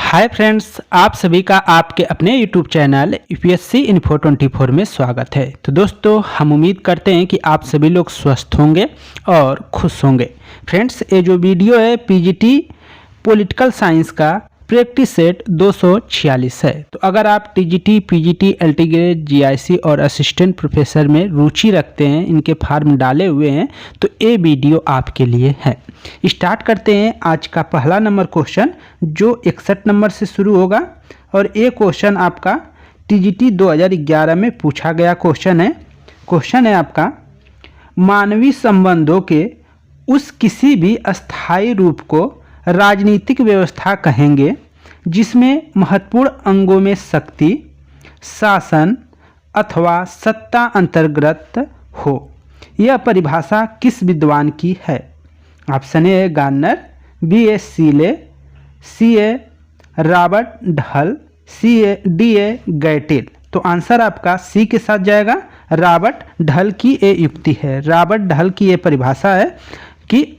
Hi friends, आप सभी का आपके अपने यूट्यूब चैनल यूपीएससी इन्फो 24 में स्वागत है। तो दोस्तों, हम उम्मीद करते हैं कि आप सभी लोग स्वस्थ होंगे और खुश होंगे। फ्रेंड्स, ये जो वीडियो है पीजीटी पॉलिटिकल साइंस का प्रैक्टिस सेट 246 है। तो अगर आप TGT, PGT, LT grade, GIC और असिस्टेंट प्रोफेसर में रुचि रखते हैं, इनके फॉर्म डाले हुए हैं, तो ये वीडियो आपके लिए है। स्टार्ट करते हैं आज का पहला नंबर क्वेश्चन, जो 61 नंबर से शुरू होगा। और ये क्वेश्चन आपका टीजीटी 2011 में पूछा गया क्वेश्चन है। क्वेश्चन है आपका, मानवीय संबंधों के उस किसी भी अस्थायी रूप को राजनीतिक व्यवस्था कहेंगे जिसमें महत्वपूर्ण अंगों में शक्ति, शासन अथवा सत्ता अंतर्गत हो। यह परिभाषा किस विद्वान की है? Option A Garner, B A Seeley, C A Robert Dahl, D A Gettell. तो आंसर आपका सी के साथ जाएगा। रॉबर्ट ढल की ये युक्ति है, रॉबर्ट ढल की ये परिभाषा है कि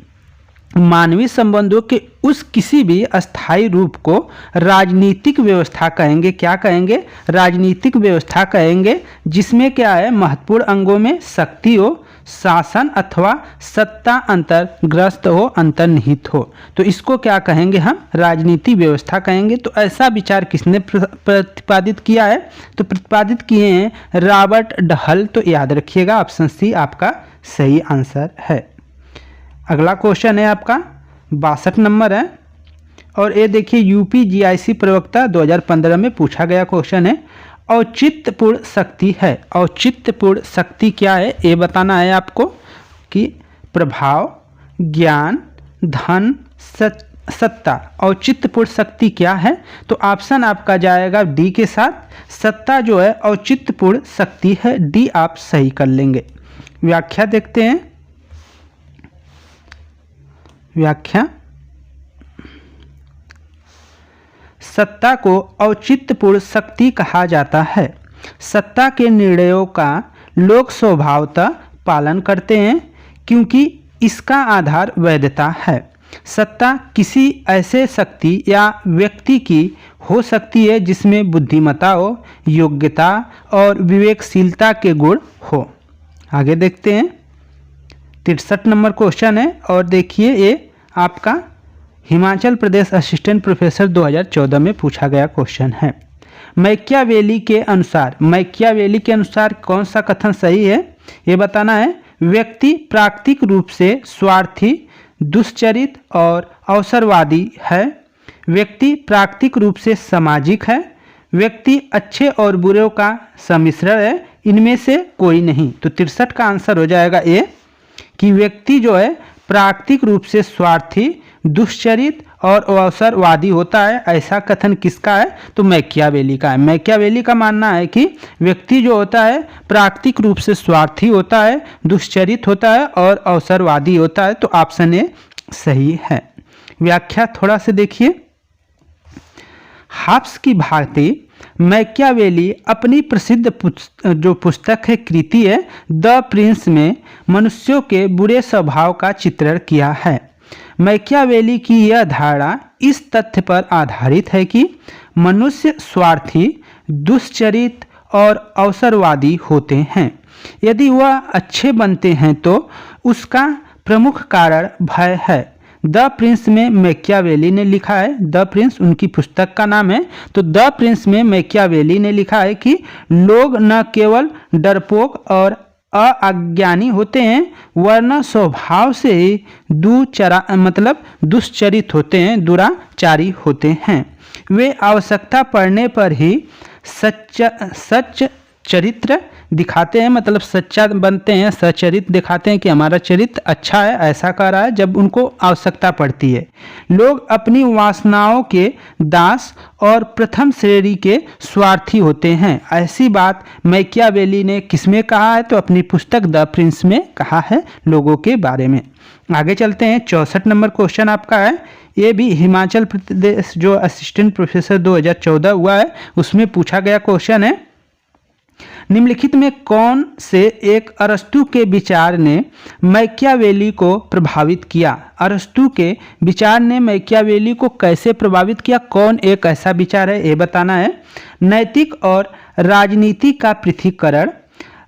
मानवीय संबंधों के उस किसी भी अस्थायी रूप को राजनीतिक व्यवस्था कहेंगे। क्या कहेंगे? राजनीतिक व्यवस्था कहेंगे जिसमें क्या है, महत्वपूर्ण अंगों में शक्ति हो, शासन अथवा सत्ता अंतर्ग्रस्त हो, अंतर्निहित हो। तो इसको क्या कहेंगे? हम राजनीतिक व्यवस्था कहेंगे। तो ऐसा विचार किसने प्रतिपादित किया है? तो प्रतिपादित किए हैं रॉबर्ट ढल। तो याद रखिएगा, ऑप्शन सी आपका सही आंसर है। अगला क्वेश्चन है आपका 62 नंबर है, और ये देखिए यूपी जीआईसी प्रवक्ता 2015 में पूछा गया क्वेश्चन है। औचित्यपूर्ण शक्ति है। औचित्यपूर्ण शक्ति क्या है ये बताना है आपको, कि प्रभाव, ज्ञान, धन, सत्ता। औचित्यपूर्ण शक्ति क्या है? तो ऑप्शन आपका जाएगा डी के साथ। सत्ता जो है औचित्यपूर्ण शक्ति है, डी आप सही कर लेंगे। व्याख्या देखते हैं। व्याख्या, सत्ता को औचित्यपूर्ण शक्ति कहा जाता है। सत्ता के निर्णयों का लोग स्वभावतः पालन करते हैं क्योंकि इसका आधार वैधता है। सत्ता किसी ऐसे शक्ति या व्यक्ति की हो सकती है जिसमें बुद्धिमत्ता हो, योग्यता और विवेकशीलता के गुण हो। आगे देखते हैं 63 नंबर क्वेश्चन है, और देखिए ये आपका हिमाचल प्रदेश असिस्टेंट प्रोफेसर 2014 में पूछा गया क्वेश्चन है। मैकियावेली के अनुसार कौन सा कथन सही है ये बताना है। व्यक्ति प्राकृतिक रूप से स्वार्थी, दुष्चरित और अवसरवादी है। व्यक्ति प्राकृतिक रूप से सामाजिक है। व्यक्ति अच्छे और बुरे का सम्मिश्रण है, इनमें से कोई नहीं। तो 63 का आंसर हो जाएगा ए, कि व्यक्ति जो है प्राकृतिक रूप से स्वार्थी, दुष्चरित और अवसरवादी होता है। ऐसा कथन किसका है? तो मैकियावेली का है। मैकियावेली का मानना है कि व्यक्ति जो होता है प्राकृतिक रूप से स्वार्थी होता है, दुष्चरित होता है और अवसरवादी होता है। तो ऑप्शन ए सही है। व्याख्या थोड़ा से देखिए। हॉब्स की भांति मैकियावेली अपनी प्रसिद्ध जो पुस्तक है, कृति है द प्रिंस में मनुष्यों के बुरे स्वभाव का चित्रण किया है। मैकियावेली की यह धारणा इस तथ्य पर आधारित है कि मनुष्य स्वार्थी, दुष्चरित और अवसरवादी होते हैं। यदि वह अच्छे बनते हैं तो उसका प्रमुख कारण भय है। द प्रिंस में मैकियावेली ने लिखा है, द प्रिंस उनकी पुस्तक का नाम है। तो द प्रिंस में मैकियावेली ने लिखा है कि लोग न केवल डरपोक और अज्ञानी होते हैं, वरना स्वभाव से ही दुष्चरित होते हैं, दुराचारी होते हैं। वे आवश्यकता पड़ने पर ही सच्च चरित्र दिखाते हैं, मतलब सच्चा बनते हैं, सचरित दिखाते हैं कि हमारा चरित्र अच्छा है, ऐसा कर रहा है जब उनको आवश्यकता पड़ती है। लोग अपनी वासनाओं के दास और प्रथम श्रेणी के स्वार्थी होते हैं। ऐसी बात मैकियावेली ने किसमें कहा है? तो अपनी पुस्तक द प्रिंस में कहा है लोगों के बारे में। आगे चलते हैं। 64 नंबर क्वेश्चन आपका है, ये भी हिमाचल प्रदेश जो असिस्टेंट प्रोफेसर 2014 हुआ है उसमें पूछा गया क्वेश्चन है। निम्नलिखित में कौन से एक अरस्तु के विचार ने मैकियावेली को प्रभावित किया? अरस्तु के विचार ने मैकियावेली को कैसे प्रभावित किया? कौन एक ऐसा विचार है, ये बताना है। नैतिक और राजनीति का पृथक्करण,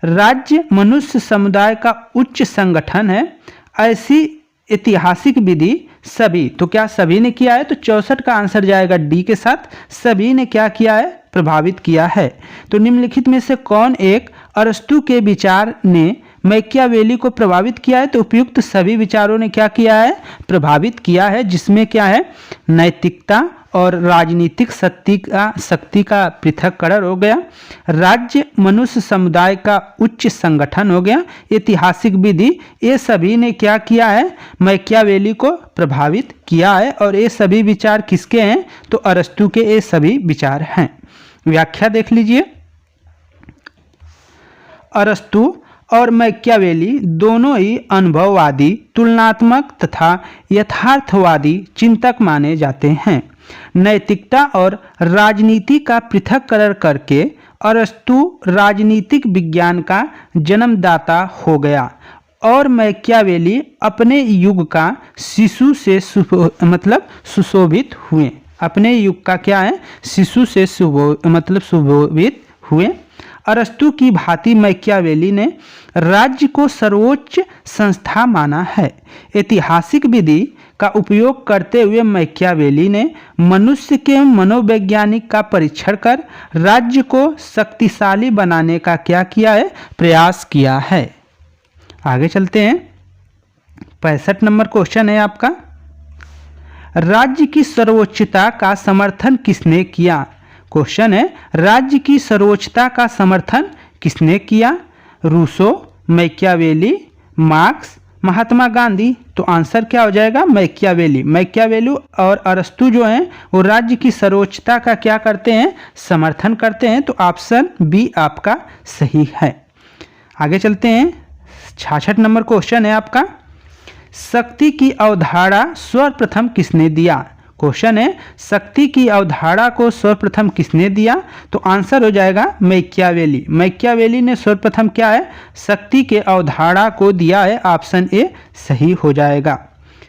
राज्य मनुष्य समुदाय का उच्च संगठन है, ऐसी ऐतिहासिक विधि, सभी। तो क्या सभी ने किया है? तो 64 का आंसर जाएगा डी के साथ, सभी ने क्या किया है? प्रभावित किया है। तो निम्नलिखित में से कौन एक अरस्तु के विचार ने मैकियावेली को प्रभावित किया है? तो उपयुक्त सभी विचारों ने क्या किया है? प्रभावित किया है, जिसमें क्या है? नैतिकता और राजनीतिक शक्ति का पृथक्करण हो गया, राज्य मनुष्य समुदाय का उच्च संगठन हो गया, ऐतिहासिक विधि, ये सभी ने क्या किया है? मैकियावेली को प्रभावित किया है। और ये सभी विचार किसके हैं? तो अरस्तु के ये सभी विचार हैं। व्याख्या देख लीजिए। अरस्तु और मैकियावेली दोनों ही अनुभववादी, तुलनात्मक तथा यथार्थवादी चिंतक माने जाते हैं। नैतिकता और राजनीति का पृथक्करण करके अरस्तु राजनीतिक विज्ञान का जन्मदाता हो गया और मैकियावेली अपने युग का शिशु से सुशोभित हुए। अपने युग का क्या है? शिशु से सुशोभित हुए। अरस्तु की भांति मैकियावेली ने राज्य को सर्वोच्च संस्था माना है। ऐतिहासिक विधि का उपयोग करते हुए मैकियावेली ने मनुष्य के मनोवैज्ञानिक का परीक्षण कर राज्य को शक्तिशाली बनाने का क्या किया है? प्रयास किया है। आगे चलते हैं। 65 नंबर क्वेश्चन है आपका, राज्य की सर्वोच्चता का समर्थन किसने किया? क्वेश्चन है, राज्य की सर्वोच्चता का समर्थन किसने किया? Rousseau, Machiavelli, marks, Mahatma Gandhi. तो आंसर क्या हो जाएगा? मैकियावेली। मैकियावेली और अरस्तु जो हैं वो राज्य की सर्वोच्चता का क्या करते हैं? समर्थन करते हैं। तो ऑप्शन बी आपका सही है। आगे चलते हैं। 66 नंबर क्वेश्चन है आपका, शक्ति की अवधारणा सर्वप्रथम किसने दिया? क्वेश्चन है, शक्ति की अवधारणा को सर्वप्रथम किसने दिया? तो आंसर हो जाएगा मैकियावेली। मैकियावेली ने सर्वप्रथम क्या है? शक्ति के अवधारणा को दिया है। ऑप्शन ए सही हो जाएगा।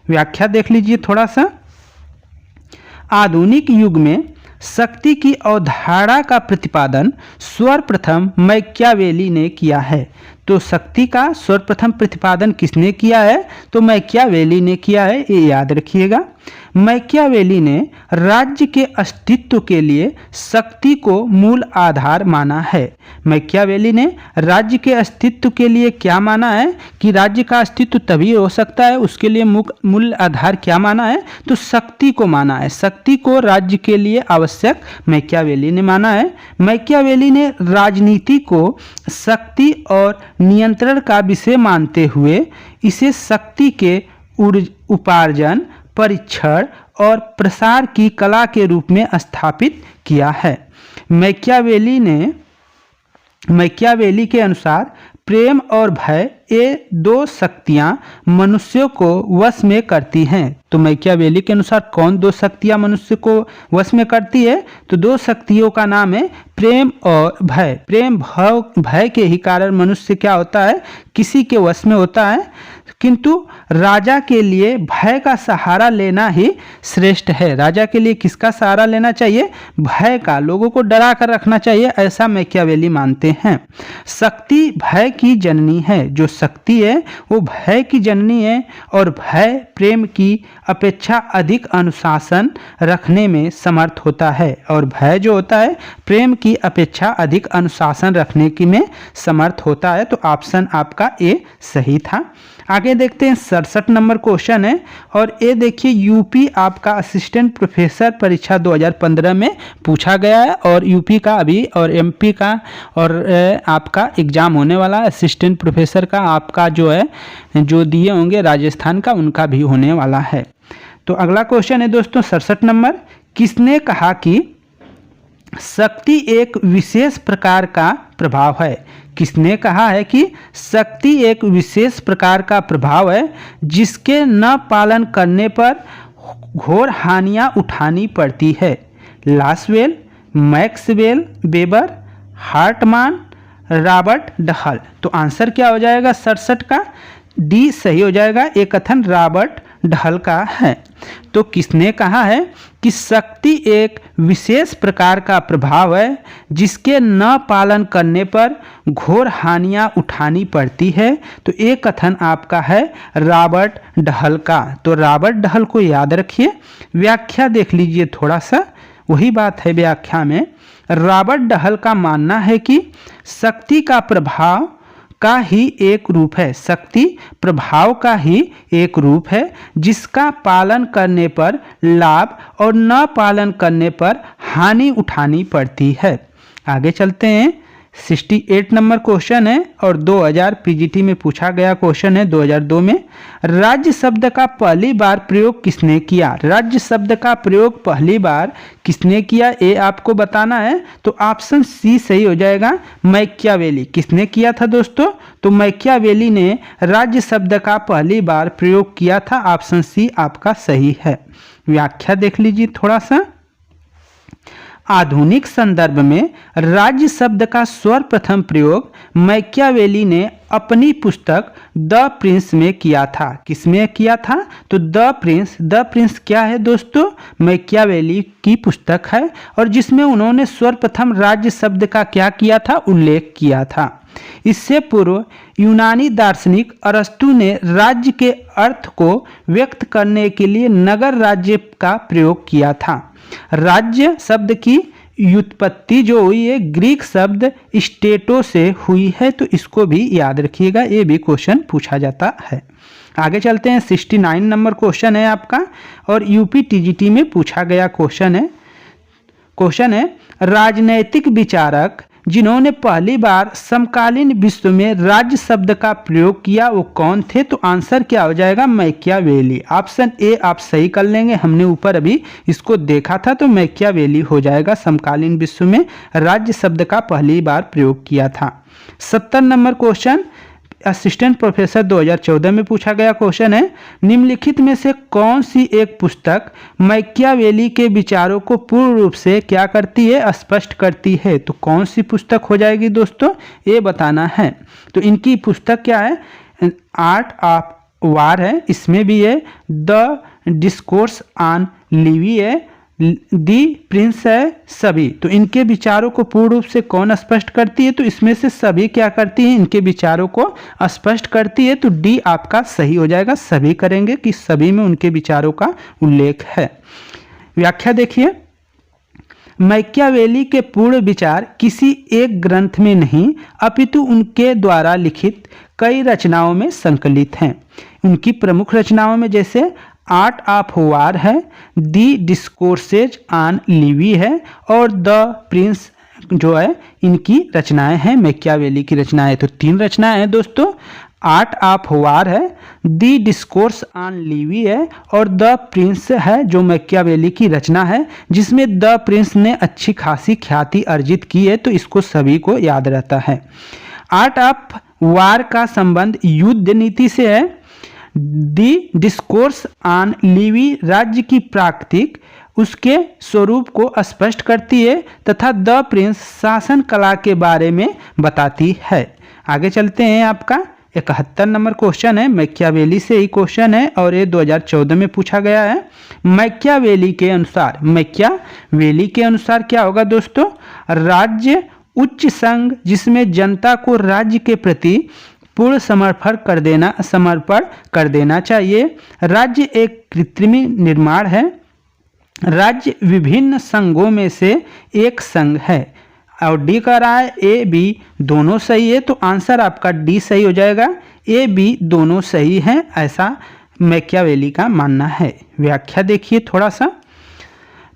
व्याख्या देख लीजिए थोड़ा सा। आधुनिक युग में शक्ति की अवधारणा का प्रतिपादन सर्वप्रथम मैकियावेली ने किया है। तो शक्ति का सर्वप्रथम प्रतिपादन किसने किया है? तो मैकियावेली ने किया है, ये याद रखिएगा। मैकियावेली ने राज्य के अस्तित्व के लिए शक्ति को मूल आधार माना है। मैकियावेली ने राज्य के अस्तित्व के लिए क्या माना है? कि राज्य का अस्तित्व तभी हो सकता है, उसके लिए मूल आधार क्या माना है? तो शक्ति को माना है। शक्ति को राज्य के लिए आवश्यक मैकियावेली ने माना है। मैकियावेली ने राजनीति को शक्ति और नियंत्रण का विषय मानते हुए इसे शक्ति के उपार्जन, परीक्षण और प्रसार की कला के रूप में स्थापित किया है। मैकियावेली के अनुसार प्रेम और भय ये दो शक्तियां मनुष्य को वश में करती हैं। तो मैकियावेली के अनुसार कौन दो शक्तियां मनुष्य को वश में करती है? तो दो शक्तियों का नाम है प्रेम और भय। प्रेम भय के ही कारण मनुष्य क्या होता है? किसी के वश में होता है। किंतु राजा के लिए भय का सहारा लेना ही श्रेष्ठ है। राजा के लिए किसका सहारा लेना चाहिए? भय का। लोगों को डरा कर रखना चाहिए, ऐसा मैकियावेली मानते हैं। शक्ति भय की जननी है। जो शक्ति है वो भय की जननी है और भय प्रेम की अपेक्षा अधिक अनुशासन रखने में समर्थ होता है और भय जो होता है प्रेम की अपेक्षा अधिक अनुशासन रखने की में समर्थ होता है। तो ऑप्शन आपका ए सही था। आगे देखते हैं 67 नंबर क्वेश्चन है और ये देखिए यूपी आपका असिस्टेंट प्रोफेसर परीक्षा 2015 में पूछा गया है और यूपी का अभी और एमपी का और आपका एग्जाम होने वाला है। असिस्टेंट प्रोफेसर का आपका जो है जो दिए होंगे राजस्थान का उनका भी होने वाला है। तो अगला क्वेश्चन है दोस्तों 67 नंबर, किसने कहा कि शक्ति एक विशेष प्रकार का प्रभाव है? किसने कहा है कि शक्ति एक विशेष प्रकार का प्रभाव है जिसके न पालन करने पर घोर हानियां उठानी पड़ती है? Lasswell, Maxwell, Weber, Hartmann, Robert Dahl. तो आंसर क्या हो जाएगा 67 का? डी सही हो जाएगा। ये कथन रॉबर्ट डहल का है। तो किसने कहा है कि शक्ति एक विशेष प्रकार का प्रभाव है जिसके न पालन करने पर घोर हानियां उठानी पड़ती है। तो ये कथन आपका है रॉबर्ट डहल का। तो रॉबर्ट डहल को याद रखिए। व्याख्या देख लीजिए थोड़ा सा, वही बात है व्याख्या में। रॉबर्ट डहल का मानना है कि शक्ति का प्रभाव का ही एक रूप है, शक्ति प्रभाव का ही एक रूप है जिसका पालन करने पर लाभ और न पालन करने पर हानि उठानी पड़ती है। आगे चलते हैं। 68 नंबर क्वेश्चन है और 2000 पीजीटी में पूछा गया क्वेश्चन है 2002 में। राज्य शब्द का पहली बार प्रयोग किसने किया? राज्य शब्द का प्रयोग पहली बार किसने किया ये आपको बताना है। तो ऑप्शन सी सही हो जाएगा, मैकियावेली। किसने किया था दोस्तों? तो मैकियावेली ने राज्य शब्द का पहली बार प्रयोग किया था। ऑप्शन सी आपका सही है। व्याख्या देख लीजिए थोड़ा सा। आधुनिक संदर्भ में राज्य शब्द का सर्वप्रथम प्रयोग मैकियावेली ने अपनी पुस्तक द प्रिंस में किया था। किसमें किया था? तो द प्रिंस। द प्रिंस क्या है दोस्तों? मैकियावेली की पुस्तक है और जिसमें उन्होंने सर्वप्रथम राज्य शब्द का क्या किया था? उल्लेख किया था। इससे पूर्व यूनानी दार्शनिक अरस्तु ने राज्य के अर्थ को व्यक्त करने के लिए नगर राज्य का प्रयोग किया था। राज्य शब्द की व्युत्पत्ति जो हुई है ग्रीक शब्द स्टेटो से हुई है। तो इसको भी याद रखिएगा, ये भी क्वेश्चन पूछा जाता है। आगे चलते हैं। 69 नंबर क्वेश्चन है आपका और यूपी टीजीटी में पूछा गया क्वेश्चन है राजनैतिक विचारक जिन्होंने पहली बार समकालीन विश्व में राज्य शब्द का प्रयोग किया वो कौन थे? तो आंसर क्या हो जाएगा? मैकियावेली। ऑप्शन ए आप सही कर लेंगे, हमने ऊपर अभी इसको देखा था। तो मैकियावेली हो जाएगा, समकालीन विश्व में राज्य शब्द का पहली बार प्रयोग किया था। 70 नंबर क्वेश्चन असिस्टेंट प्रोफेसर 2014 में पूछा गया क्वेश्चन है निम्नलिखित में से कौन सी एक पुस्तक मैकियावेली के विचारों को पूर्ण रूप से क्या करती है? स्पष्ट करती है। तो कौन सी पुस्तक हो जाएगी दोस्तों? ये बताना है। तो इनकी पुस्तक क्या है? आर्ट ऑफ वार है, इसमें भी है द डिस्कोर्स ऑन लिवी है, दी प्रिंस है, सभी। तो इनके विचारों को पूर्ण रूप से कौन स्पष्ट करती है? तो इसमें से सभी क्या करती है? इनके विचारों को स्पष्ट करती है। तो डी आपका सही हो जाएगा। सभी करेंगे कि सभी में उनके विचारों का उल्लेख है। व्याख्या देखिए। मैकियावेली के पूर्ण विचार किसी एक ग्रंथ में नहीं अपितु उनके द्वारा लिखित कई रचनाओं में संकलित हैं। उनकी प्रमुख रचनाओं में जैसे आर्ट ऑफ वार है, दी डिस्कोर्सेज ऑन लिवी है और द प्रिंस जो है इनकी रचनाएं हैं, मैकियावेली की रचनाएं। तो 3 रचनाएं हैं दोस्तों। आर्ट ऑफ वार है, दी डिस्कोर्स ऑन लिवी है और द प्रिंस है जो मैकियावेली की रचना है, जिसमें द प्रिंस ने अच्छी खासी ख्याति अर्जित की है। तो इसको सभी को याद रहता है। आर्ट ऑफ वार का संबंध युद्ध नीति से है। दी डिस्कोर्स ऑन लिवी राज्य की प्राकृतिक उसके स्वरूप को स्पष्ट करती है तथा द प्रिंस शासन कला के बारे में बताती है। आगे चलते हैं। आपका 71 नंबर क्वेश्चन है, मैकियावेली से ही क्वेश्चन है और ये 2014 में पूछा गया है। मैकियावेली के अनुसार क्या होगा दोस्तों? राज्य उच्च संघ जिसमें जनता को राज्य के प्रति पूर्ण समर्पण कर देना चाहिए। राज्य एक कृत्रिम निर्माण है। राज्य विभिन्न संघों में से एक संघ है। और डी कह रहा है ए बी दोनों सही है। तो आंसर आपका डी सही हो जाएगा। ए बी दोनों सही हैं, ऐसा मैकियावेली का मानना है। व्याख्या देखिए थोड़ा सा।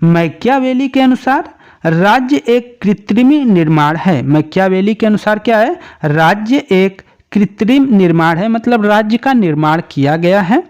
मैकियावेली के अनुसार राज्य एक कृत्रिम निर्माण है। मैकियावेली के अनुसार क्या है? राज्य एक कृत्रिम निर्माण है, मतलब राज्य का निर्माण किया गया है।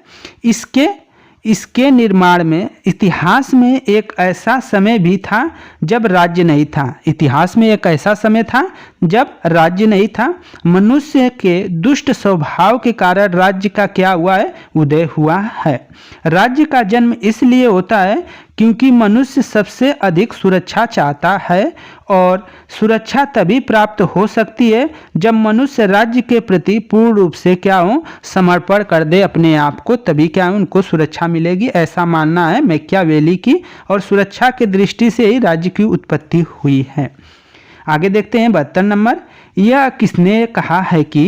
इसके निर्माण में इतिहास में एक ऐसा समय भी था जब राज्य नहीं था। इतिहास में एक ऐसा समय था जब राज्य नहीं था। मनुष्य के दुष्ट स्वभाव के कारण राज्य का क्या हुआ है? उदय हुआ है। राज्य का जन्म इसलिए होता है क्योंकि मनुष्य सबसे अधिक सुरक्षा चाहता है और सुरक्षा तभी प्राप्त हो सकती है जब मनुष्य राज्य के प्रति पूर्ण रूप से क्या हो, समर्पण कर दे अपने आप को, तभी क्या उनको सुरक्षा मिलेगी। ऐसा मानना है मैकियावेली की, और सुरक्षा की दृष्टि से ही राज्य की उत्पत्ति हुई है। आगे देखते हैं 72 नंबर। यह किसने कहा है कि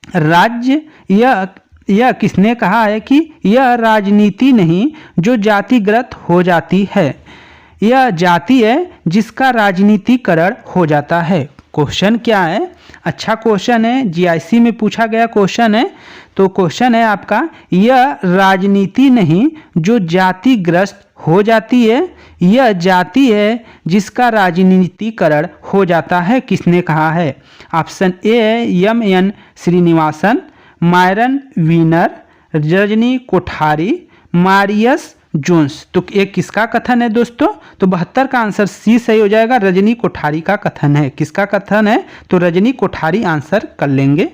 राज्य यह किसने कहा है कि यह राजनीति नहीं जो जातिगत हो जाती है, यह जाति है जिसका राजनीतिकरण हो जाता है। क्वेश्चन क्या है? अच्छा क्वेश्चन है, जीआईसी में पूछा गया क्वेश्चन है। तो क्वेश्चन है आपका, यह राजनीति नहीं जो जातिग्रस्त हो जाती है, यह जाति है जिसका राजनीतिकरण हो जाता है। किसने कहा है? ऑप्शन ए है M N. Srinivasan, Myron Weiner, Rajni Kothari, Marius Jones. तो ये किसका कथन है दोस्तों? तो 72 का आंसर सी सही हो जाएगा, रजनी कोठारी का कथन है। किसका कथन है? तो रजनी कोठारी आंसर कर लेंगे,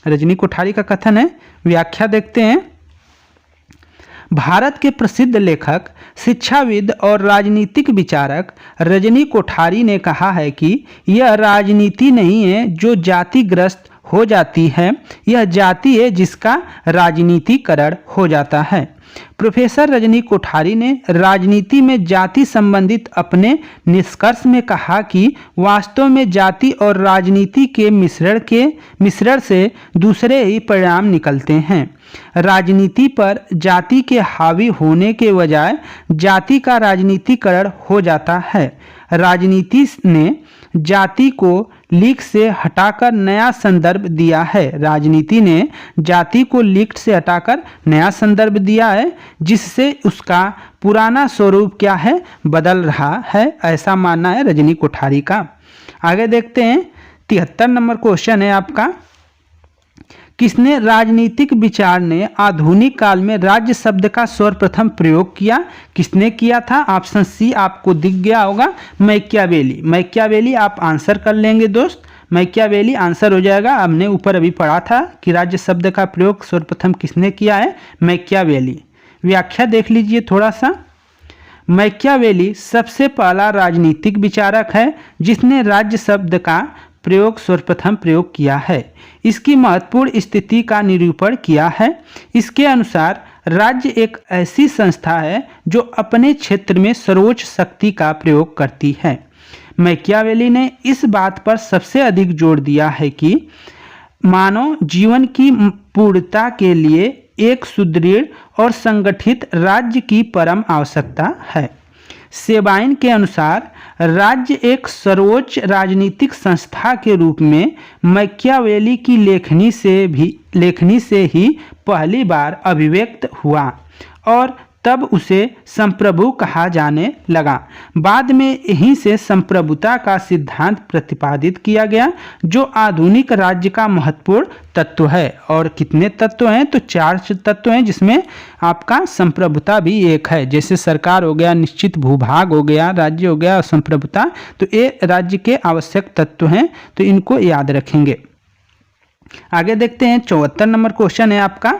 रजनी कोठारी का कथन है। व्याख्या देखते हैं। भारत के प्रसिद्ध लेखक, शिक्षाविद और राजनीतिक विचारक रजनी कोठारी ने कहा है कि यह राजनीति नहीं है जो जातिग्रस्त हो जाती है, यह जाति है जिसका राजनीतिकरण हो जाता है। प्रोफेसर रजनी कोठारी ने राजनीति में जाति संबंधित अपने निष्कर्ष में कहा कि वास्तव में जाति और राजनीति के मिश्रण से दूसरे ही परिणाम निकलते हैं। राजनीति पर जाति के हावी होने के बजाय जाति का राजनीतिकरण हो जाता है। राजनीति ने जाति को लीक से हटाकर नया संदर्भ दिया है। राजनीति ने जाति को लीक से हटाकर नया संदर्भ दिया है, जिससे उसका पुराना स्वरूप क्या है, बदल रहा है। ऐसा मानना है रजनी कोठारी का। आगे देखते हैं 73 नंबर क्वेश्चन है आपका, किसने राजनीतिक विचार ने आधुनिक काल में राज्य शब्द का सर्वप्रथम प्रयोग किया? किसने किया था? ऑप्शन सी आपको दिख गया होगा, मैकियावेली। मैकियावेली आप आंसर कर लेंगे दोस्त, मैकियावेली आंसर हो जाएगा। हमने ऊपर अभी पढ़ा था कि राज्य शब्द का प्रयोग सर्वप्रथम किसने किया है, मैकियावेली। व्याख्या देख लीजिए थोड़ा सा। मैकियावेली सबसे पहला राजनीतिक विचारक है जिसने राज्य शब्द का प्रयोग सर्वप्रथम प्रयोग किया है। इसकी महत्वपूर्ण स्थिति का निरूपण किया है। इसके अनुसार राज्य एक ऐसी संस्था है जो अपने क्षेत्र में सर्वोच्च शक्ति का प्रयोग करती है। मैकियावेली ने इस बात पर सबसे अधिक जोर दिया है कि मानव जीवन की पूर्णता के लिए एक सुदृढ़ और संगठित राज्य की परम आवश्यकता है। सेबाइन के अनुसार राज्य एक सर्वोच्च राजनीतिक संस्था के रूप में मैकियावेली की लेखनी से ही पहली बार अभिव्यक्त हुआ और तब उसे संप्रभु कहा जाने लगा। बाद में यहीं से संप्रभुता का सिद्धांत प्रतिपादित किया गया जो आधुनिक राज्य का महत्वपूर्ण तत्व है। और कितने तत्व हैं? तो 4 तत्व हैं, जिसमें आपका संप्रभुता भी एक है। जैसे सरकार हो गया, निश्चित भूभाग हो गया, राज्य हो गया और संप्रभुता, तो ये राज्य के आवश्यक तत्व हैं, तो इनको याद रखेंगे। आगे देखते हैं 74 नंबर क्वेश्चन है आपका,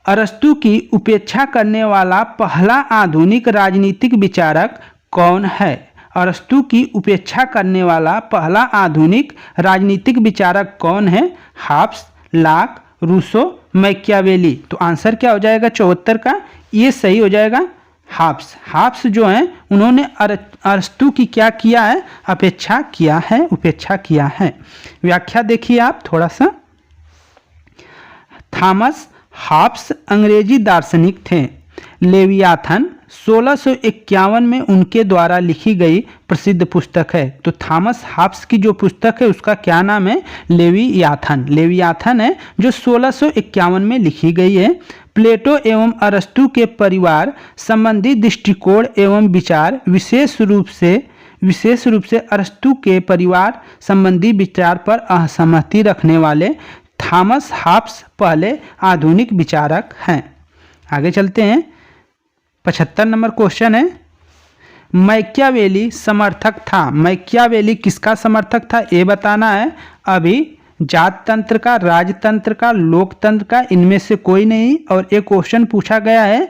अरस्तु की उपेक्षा करने वाला पहला आधुनिक राजनीतिक विचारक कौन है? अरस्तु की उपेक्षा करने वाला पहला आधुनिक राजनीतिक विचारक कौन है? Hobbes, Locke, Rousseau, Machiavelli. तो आंसर क्या हो जाएगा 74 का? ये सही हो जाएगा, हॉब्स। हॉब्स जो हैं उन्होंने अरस्तु की क्या किया है? उपेक्षा किया है। व्याख्या देखिए आप थोड़ा सा। थॉमस हॉब्स अंग्रेजी दार्शनिक थे। लेवियाथन 1651 में उनके द्वारा लिखी गई प्रसिद्ध पुस्तक है। तो थॉमस हॉब्स की जो पुस्तक है उसका क्या नाम है? लेवियाथन है, जो 1651 में लिखी गई है। प्लेटो एवं अरस्तु के परिवार संबंधी दृष्टिकोण एवं विचार विशेष रूप से अरस्तु के परिवार संबंधी विचार पर असहमति रखने वाले थॉमस हॉब्स पहले आधुनिक विचारक हैं। आगे चलते हैं 75 नंबर क्वेश्चन है, मैकियावेली समर्थक था। मैकियावेली किसका समर्थक था ये बताना है। अभी जात तंत्र का, राजतंत्र का, लोकतंत्र का, इनमें से कोई नहीं। और एक क्वेश्चन पूछा गया है,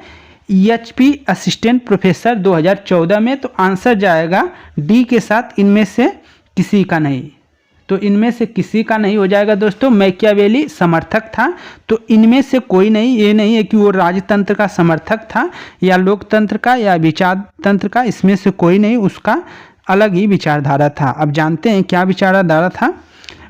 EHP असिस्टेंट प्रोफेसर 2014 में। तो आंसर जाएगा डी के साथ, इनमें से किसी का नहीं। तो इनमें से किसी का नहीं हो जाएगा दोस्तों। मैकियावेली समर्थक था, तो इनमें से कोई नहीं। ये नहीं है कि वो राजतंत्र का समर्थक था या लोकतंत्र का या विचार तंत्र का, इसमें से कोई नहीं। उसका अलग ही विचारधारा था। अब जानते हैं क्या विचारधारा था।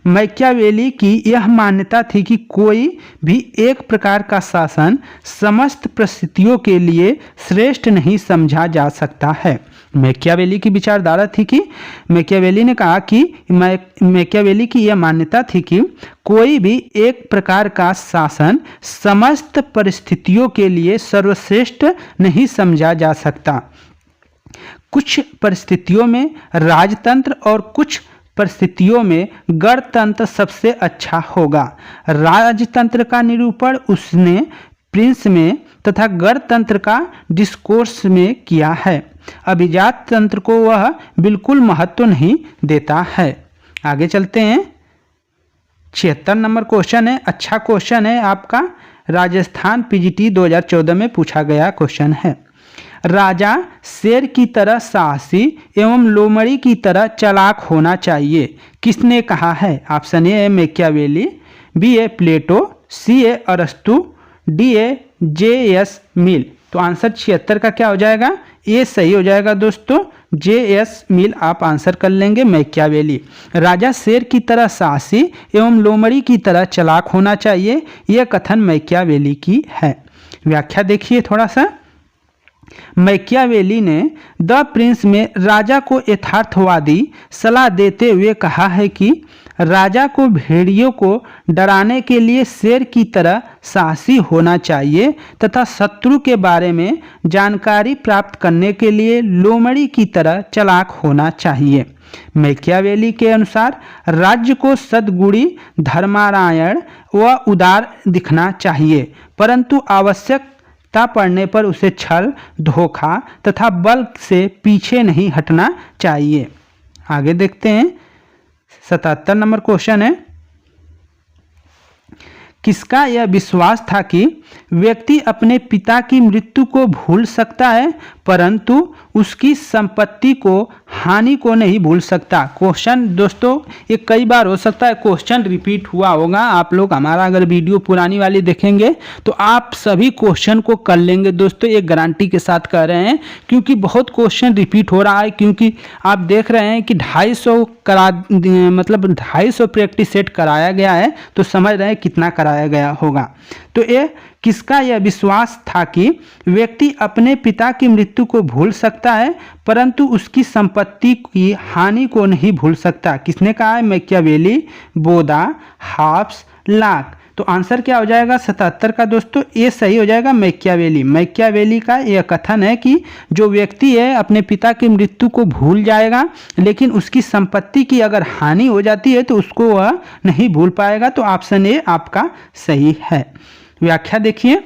मैकियावेली की यह मान्यता थी कि कोई भी एक प्रकार का शासन समस्त परिस्थितियों के लिए श्रेष्ठ नहीं समझा जा सकता है। मैकियावेली की विचारधारा थी कि मैकियावेली ने कहा कि मैकियावेली की यह मान्यता थी कि कोई भी एक प्रकार का शासन समस्त परिस्थितियों के लिए सर्वश्रेष्ठ नहीं समझा जा सकता। कुछ परिस्थितियों में राजतंत्र और कुछ परिस्थितियों में गणतंत्र सबसे अच्छा होगा। राजतंत्र का निरूपण उसने प्रिंस में तथा गणतंत्र का डिस्कोर्स में किया है। अभिजात तंत्र को वह बिल्कुल महत्व नहीं देता है। आगे चलते हैं। 76 नंबर क्वेश्चन है, अच्छा क्वेश्चन है आपका, राजस्थान PGT 2014 में पूछा गया क्वेश्चन है। राजा शेर की तरह साहसी एवं लोमड़ी की तरह चालाक होना चाहिए, किसने कहा है? ऑप्शन ए है मैकियावेली, बी ए प्लेटो, सी ए अरस्तु, डी ए JS मिल। तो आंसर 76 का क्या हो जाएगा? ये सही हो जाएगा दोस्तों, JS मिल आप आंसर कर लेंगे। मैकियावेली राजा शेर की तरह साहसी एवं लोमड़ी की तरह चालाक होना चाहिए, यह कथन मैकियावेली की है। व्याख्या देखिए थोड़ा सा। मैकियावेली ने द प्रिंस में राजा को यथार्थवादी सलाह देते हुए कहा है कि राजा को भेड़ियों को डराने के लिए शेर की तरह साहसी होना चाहिए तथा शत्रु के बारे में जानकारी प्राप्त करने के लिए लोमड़ी की तरह चालाक होना चाहिए। मैकियावेली के अनुसार राज्य को सद्गुणी, धर्मारायण व उदार दिखना चाहिए, परंतु आवश्यकता पड़ने पर उसे छल, धोखा तथा बल से पीछे नहीं हटना चाहिए। आगे देखते हैं। 77 नंबर क्वेश्चन है, किसका यह विश्वास था कि व्यक्ति अपने पिता की मृत्यु को भूल सकता है परंतु उसकी संपत्ति को, हानि को नहीं भूल सकता? क्वेश्चन दोस्तों ये कई बार हो सकता है क्वेश्चन रिपीट हुआ होगा। आप लोग हमारा अगर वीडियो पुरानी वाली देखेंगे तो आप सभी क्वेश्चन को कर लेंगे दोस्तों, ये गारंटी के साथ कह रहे हैं, क्योंकि बहुत क्वेश्चन रिपीट हो रहा है। क्योंकि आप देख रहे हैं कि 250 प्रैक्टिस सेट कराया गया है, तो समझ रहे हैं कितना कराया गया होगा। तो ये किसका यह विश्वास था कि व्यक्ति अपने पिता की मृत्यु को भूल सकता है परंतु उसकी संपत्ति की हानि को नहीं भूल सकता? किसने कहा है? Machiavelli, Bodin, Hobbes, Locke. तो आंसर क्या हो जाएगा 77 का दोस्तों? ये सही हो जाएगा मैकियावेली। मैकियावेली का यह कथन है कि जो व्यक्ति है अपने पिता की मृत्यु को भूल जाएगा लेकिन उसकी संपत्ति की अगर हानि हो जाती है तो उसको वह नहीं भूल पाएगा। तो ऑप्शन ए आपका सही है। व्याख्या देखिए।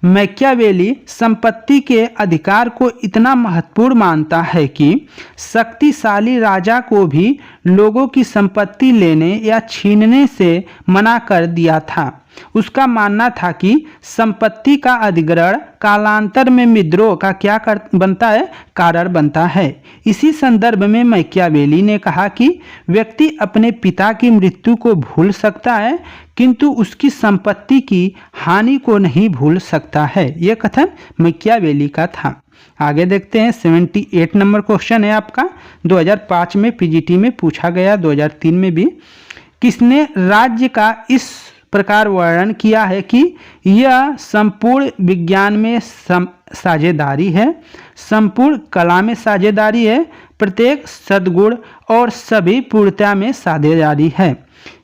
मैकियावेली संपत्ति के अधिकार को इतना महत्वपूर्ण मानता है कि शक्तिशाली राजा को भी लोगों की संपत्ति लेने या छीनने से मना कर दिया था। उसका मानना था कि संपत्ति का अधिग्रहण कालांतर में विद्रोह का क्या बनता है? कारण बनता है। इसी संदर्भ में मैकियावेली ने कहा कि व्यक्ति अपने पिता की मृत्यु को भूल सकता है किंतु उसकी संपत्ति की हानि को नहीं भूल सकता है। यह कथन मैकियावेली का था। आगे देखते हैं। 78 नंबर क्वेश्चन है आपका, 2005 में PGT में पूछा गया, 2003 में भी। किसने राज्य का इस प्रकार वर्णन किया है कि यह संपूर्ण विज्ञान में साझेदारी है, संपूर्ण कला में साझेदारी है, प्रत्येक सद्गुण और सभी पूर्णता में साझेदारी है?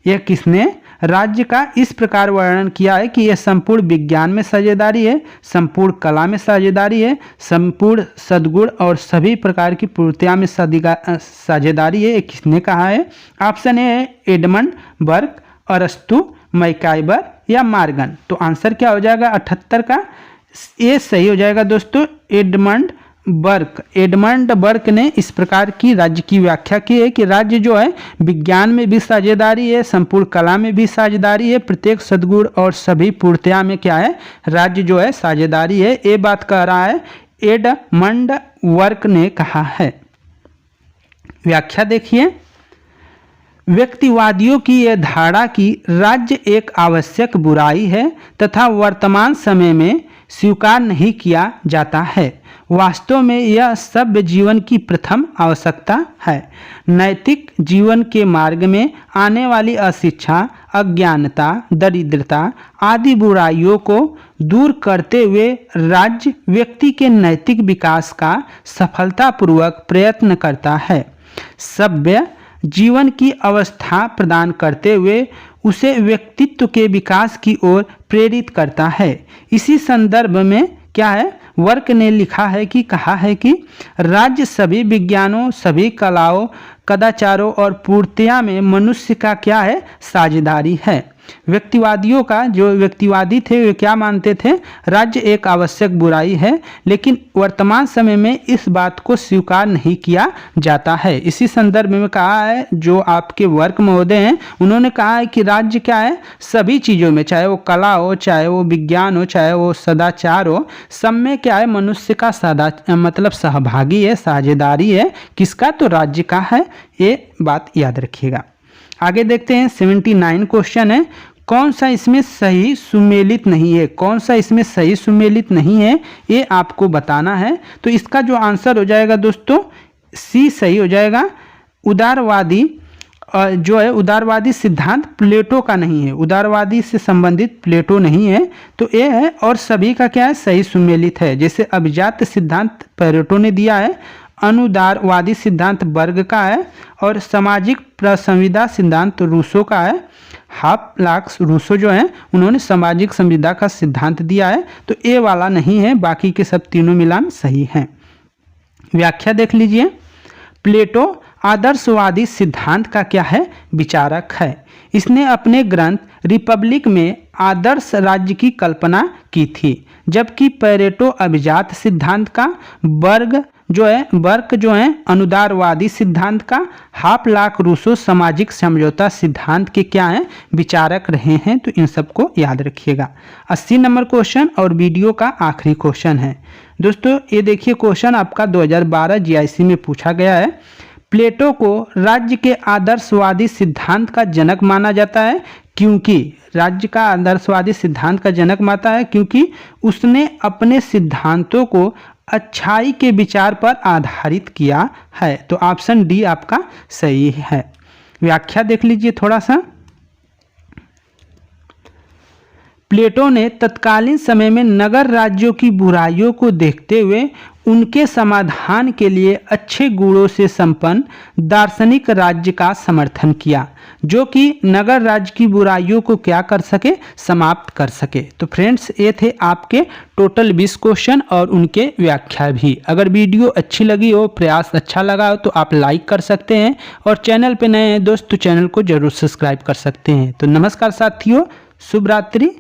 यह किसने राज्य का इस प्रकार वर्णन किया है कि यह संपूर्ण विज्ञान में साझेदारी है, संपूर्ण कला में साझेदारी है, संपूर्ण सद्गुण और सभी प्रकार की पूर्णता में साझेदारी है? किसने कहा है? ऑप्शन ए है एडमंड बर्ग, अरस्तु, मैकाइबर या मार्गन। तो आंसर क्या हो जाएगा 78 का? ये सही हो जाएगा दोस्तों, एडमंड बर्क, एडमंड बर्क ने इस प्रकार की राज्य की व्याख्या की है कि राज्य जो है विज्ञान में भी साझेदारी है, संपूर्ण कला में भी साझेदारी है, प्रत्येक सद्गुण और सभी पूर्णतया में क्या है, राज्य जो है साझेदारी है। ये बात कह रहा है एडमंड बर्क ने कहा है। व्याख्या देखिए, व्यक्तिवादियों की यह धारणा कि राज्य एक आवश्यक बुराई है तथा वर्तमान समय में स्वीकार नहीं किया जाता है, वास्तव में यह सभ्य जीवन की प्रथम आवश्यकता है। नैतिक जीवन के मार्ग में आने वाली अशिक्षा, अज्ञानता, दरिद्रता आदि बुराइयों को दूर करते हुए राज्य व्यक्ति के नैतिक विकास का सफलतापूर्वक प्रयत्न करता है। सभ्य जीवन की अवस्था प्रदान करते हुए उसे व्यक्तित्व के विकास की ओर प्रेरित करता है। इसी संदर्भ में क्या है, वर्क ने लिखा है कि कहा है कि राज्य सभी विज्ञानों, सभी कलाओं, कदाचारों और पूर्णतया में मनुष्य का क्या है, साझेदारी है। व्यक्तिवादियों का, जो व्यक्तिवादी थे वे क्या मानते थे, राज्य एक आवश्यक बुराई है, लेकिन वर्तमान समय में इस बात को स्वीकार नहीं किया जाता है। इसी संदर्भ में कहा है, जो आपके वर्क महोदय हैं उन्होंने कहा है कि राज्य क्या है, सभी चीज़ों में, चाहे वो कला हो, चाहे वो विज्ञान हो, चाहे वो सदाचार हो, सब में क्या है, मनुष्य का मतलब सहभागी है, साझेदारी है। किसका, तो राज्य का है। ये बात याद रखिएगा। आगे देखते हैं 79 क्वेश्चन है, कौन सा इसमें सही सुमेलित नहीं है, कौन सा इसमें सही सुमेलित नहीं है, ये आपको बताना है। तो इसका जो आंसर हो जाएगा दोस्तों, सी सही हो जाएगा। उदारवादी जो है, उदारवादी सिद्धांत प्लेटो का नहीं है, उदारवादी से संबंधित प्लेटो नहीं है, तो ये है। और सभी का क्या है, सही सुमेलित है। जैसे अभिजात सिद्धांत प्लेटो ने दिया है, अनुदारवादी सिद्धांत वर्ग का है, और सामाजिक प्रसंविदा सिद्धांत रूसो का है। लाप्लास रूसो जो है उन्होंने सामाजिक संविदा का सिद्धांत दिया है, तो ये वाला नहीं है, बाकी के सब तीनों मिलान सही हैं। व्याख्या देख लीजिए, प्लेटो आदर्शवादी सिद्धांत का क्या है, विचारक है। इसने अपने ग्रंथ रिपब्लिक में आदर्श राज्य की कल्पना की थी, जबकि प्लेटो अभिजात सिद्धांत का, बर्क जो है अनुदारवादी सिद्धांत का, लाप्लास रूसो सामाजिक समझौता सिद्धांत के क्या हैं, विचारक रहे हैं। तो इन सबको याद रखिएगा। 80 नंबर क्वेश्चन और वीडियो का आखिरी क्वेश्चन है दोस्तों। ये देखिए, क्वेश्चन आपका 2012 जीआईसी में पूछा गया है। प्लेटो को राज्य के आदर्शवादी सिद्धांत का जनक माना जाता है, क्योंकि राज्य का आदर्शवादी सिद्धांत का जनक मानता है क्योंकि उसने अपने सिद्धांतों को अच्छाई के विचार पर आधारित किया है। तो ऑप्शन डी आपका सही है। व्याख्या देख लीजिए थोड़ा सा। प्लेटो ने तत्कालीन समय में नगर राज्यों की बुराइयों को देखते हुए उनके समाधान के लिए अच्छे गुणों से संपन्न दार्शनिक राज्य का समर्थन किया, जो कि नगर राज्य की बुराइयों को क्या कर सके, समाप्त कर सके। तो फ्रेंड्स, ये थे आपके टोटल 20 क्वेश्चन और उनके व्याख्या भी। अगर वीडियो अच्छी लगी हो, प्रयास अच्छा लगा हो, तो आप लाइक कर सकते हैं, और चैनल पे नए हैं दोस्त तो चैनल को जरूर सब्सक्राइब कर सकते हैं। तो नमस्कार साथियों, शुभ रात्रि।